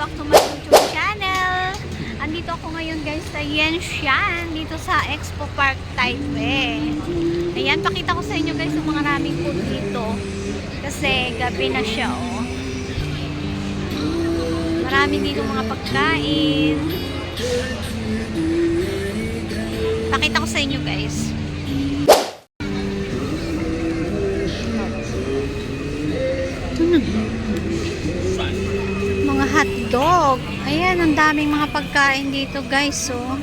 back to my YouTube channel. Andito ako ngayon guys sa Yanshan, dito sa Expo Park Taipei. Ayan, pakita ko sa inyo guys yung mga maraming food dito. Kasi gabi na siya, oh. Marami dito mga pagkain. Pakita ko sa inyo guys. Mga hotdog. Ayan, ang daming mga pagkain dito guys, oh.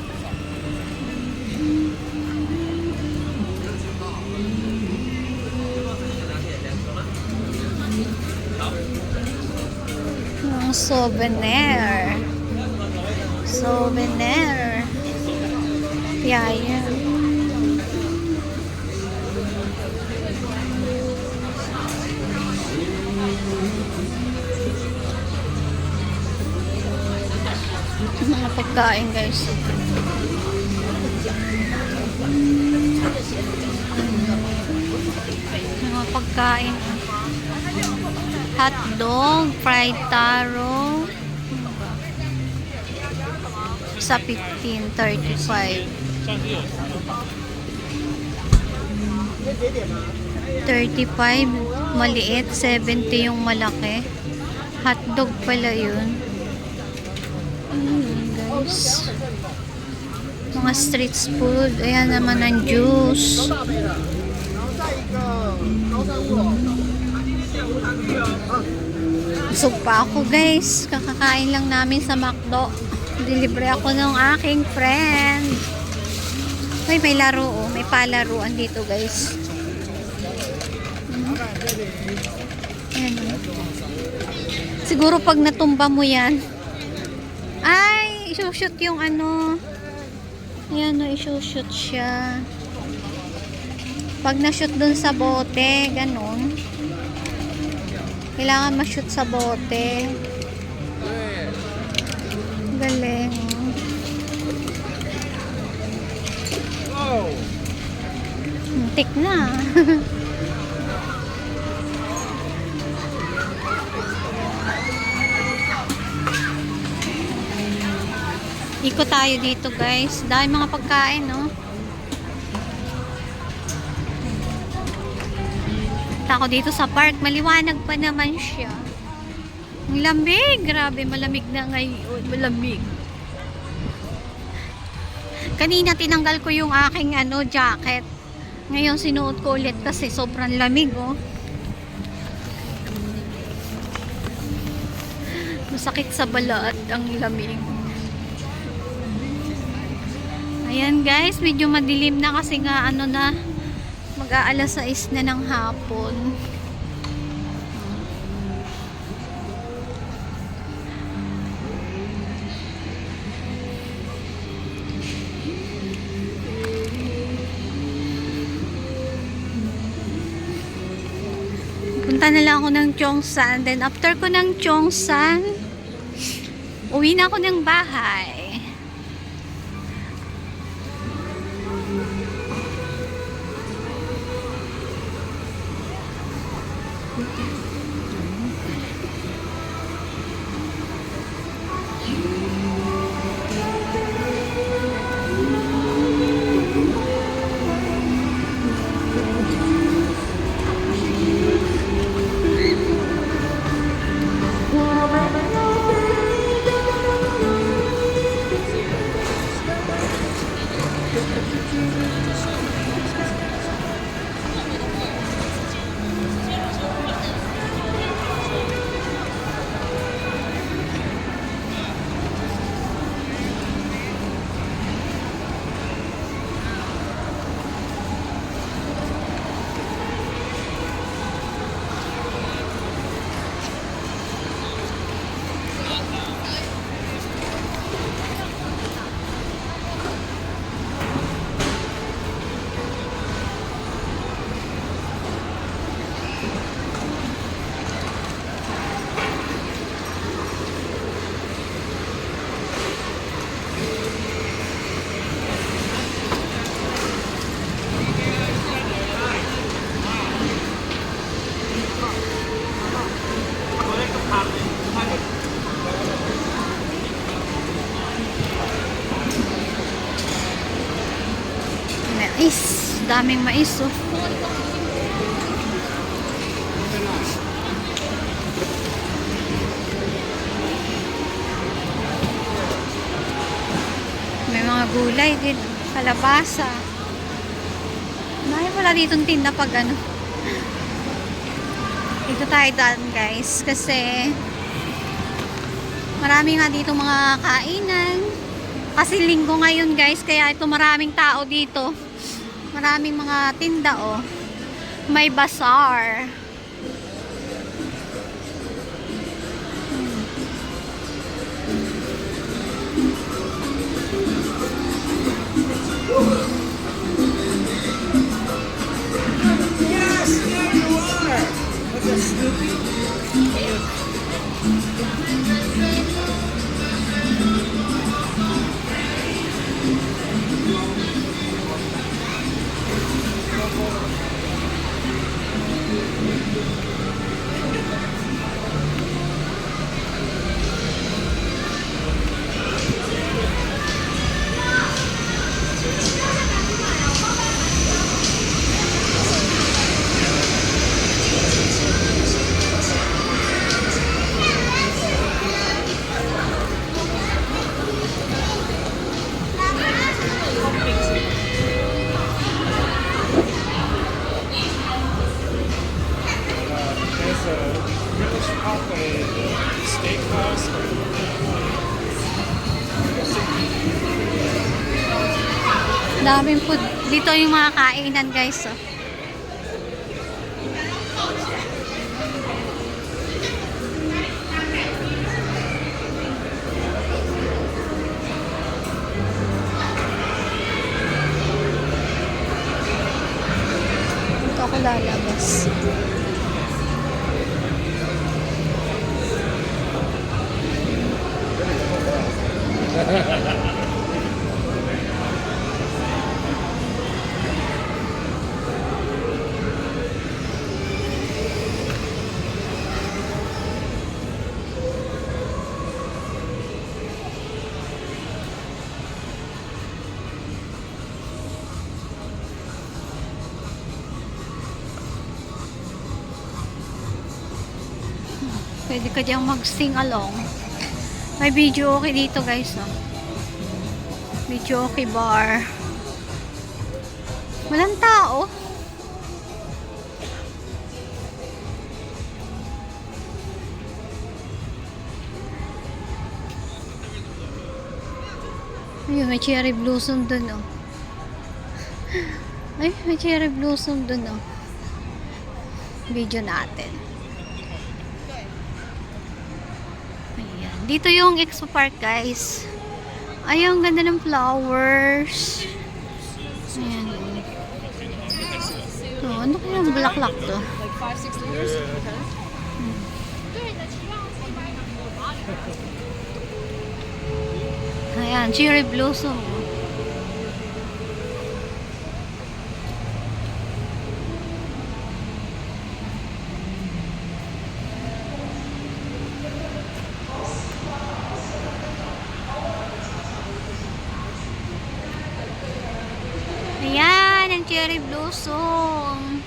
Mga souvenir. Souvenir. Piyaya. Mga pagkain guys. Mga pagkain. Hotdog, fried taro. Sa 15.35. 35 maliit, 70 yung malaki. Hotdog pala yun. Guys, mga street food. Ayan naman ang juice. Busog pa ako guys, kakakain lang namin sa McDo. Dilibre ako ng aking friend. Ay, may laro, oh. May palaruan dito guys. Ayan, oh. Siguro pag natumba mo yan, ay, isushoot yung ano. Ayan, oh, isushoot siya. Pag na-shoot dun sa bote, ganun. Kailangan ma-shoot sa bote. Galing. Oh. Muntik na. Ikot tayo dito guys. Dahil mga pagkain, no? Ako dito sa park, maliwanag pa naman siya. Ang lamig, grabe, malamig na ngayon, malamig. Kanina tinanggal ko yung aking jacket. Ngayon sinuot ko ulit kasi sobrang lamig, oh. Masakit sa balat ang lamig. Ayan guys, medyo madilim na kasi nga na mag-aalas 6 na ng hapon. Punta na lang ako ng Cheongsan. Then after ko ng Cheongsan, uwi na ako ng bahay. Daming mais, oh. May mga gulay din. Kalabasa. May wala ditong tinda pag ano. Dito tayo daan, guys. Kasi marami nga dito mga kainan. Kasi linggo ngayon, guys. Kaya ito maraming tao dito. Maraming mga tinda, oh. May bazaar. Yes, there you are. Look at Snoopy. There's a British pub, a steakhouse. Daming food. Dito yung mga kainan, guys, oh. Dito ako lalabas. Pwede ka diyang mag-sing along. May video okay dito, guys, no? Video okay bar. Walang tao. Ayun, may cherry blossom dun, oh. Ay, may cherry blossom dun, oh. Video natin. Ayan. Dito yung Expo Park, guys. Ay, ang ganda ng flowers. Ayan. Ito, ano kaya ang bulaklak to? Like 5-6 liters? Okay. Ayan, cherry blossom. Ayan, ang cherry blossom.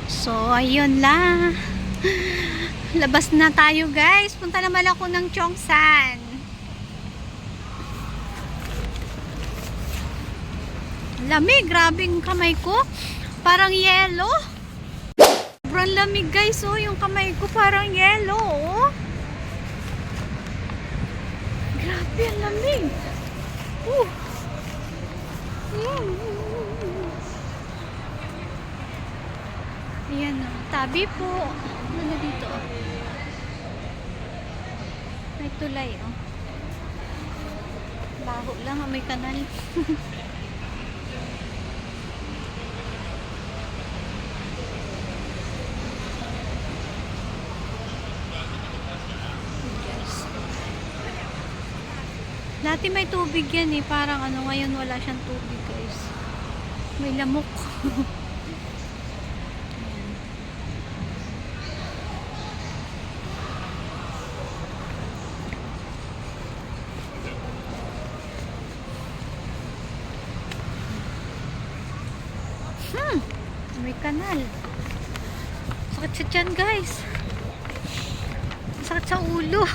So, ayun lang. Labas na tayo, guys. Punta naman ako ng Cheongsan. Lamig, grabe yung kamay ko. Parang yellow. Sobrang lamig, guys, oh. Yung kamay ko parang yellow, oh. Grabe, ang lamig. Ayan, oh. Tabi po. Ano dito, oh. May tulay, oh. Baho lang, oh. May kanal. Dati may tubig yan, eh. Parang ano, ngayon wala siyang tubig, guys. May lamok. May kanal. Sakit sa tiyan, guys. Sakit sa ulo.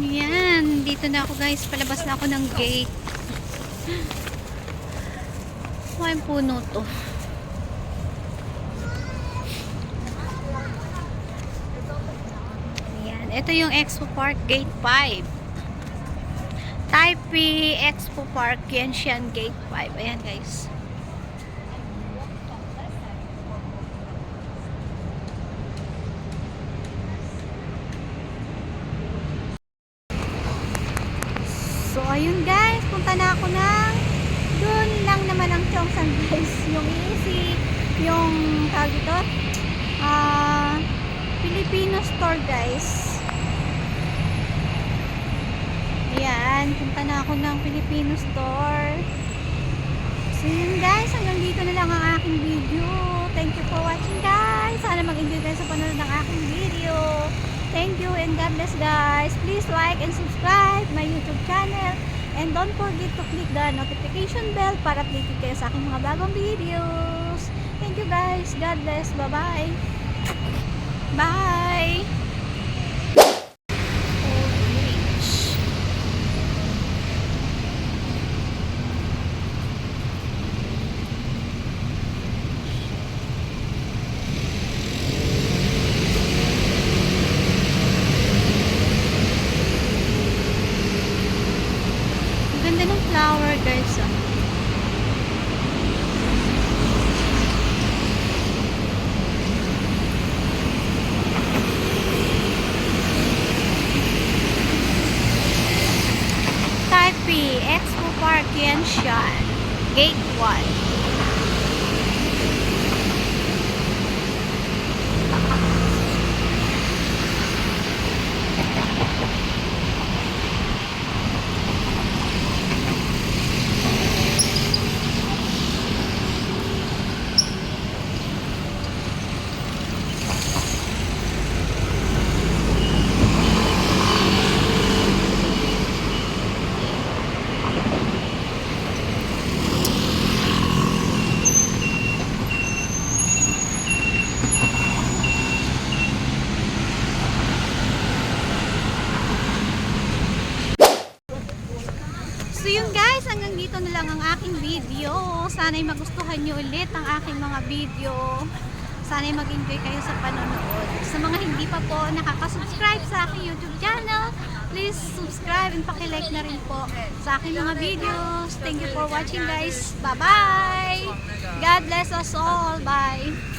Yan, dito na ako guys, palabas na ako ng gate. May puno to. Yan, ito yung Expo Park Gate 5. Taipei Expo Park Yanshan Gate 5. Ayan guys. So, ayun guys, punta na ako ng doon lang naman ang Chongsan guys. Yung easy, yung tawag dito, Filipino store guys. Ayan, punta na ako ng Filipino store. So, yun guys, hanggang dito na lang ang aking video. Thank you for watching guys. Sana mag-enjoy kayo sa panonood ng aking video. Thank you and God bless guys. Please like and subscribe my YouTube channel. And don't forget to click the notification bell para updated kayo sa aking mga bagong videos. Thank you guys. God bless. Bye-bye. Bye. Old Bridge. Ganda ng flower guys ah. Taipei Expo Park Yanshan Gate 1. So yun guys, hanggang dito na lang ang aking video. Sana'y magustuhan nyo ulit ang aking mga video. Sana'y mag-enjoy kayo sa panonood. Sa mga hindi pa po nakaka-subscribe sa aking YouTube channel, please subscribe and paki-like na rin po sa aking mga videos. Thank you for watching guys. Bye-bye! God bless us all. Bye!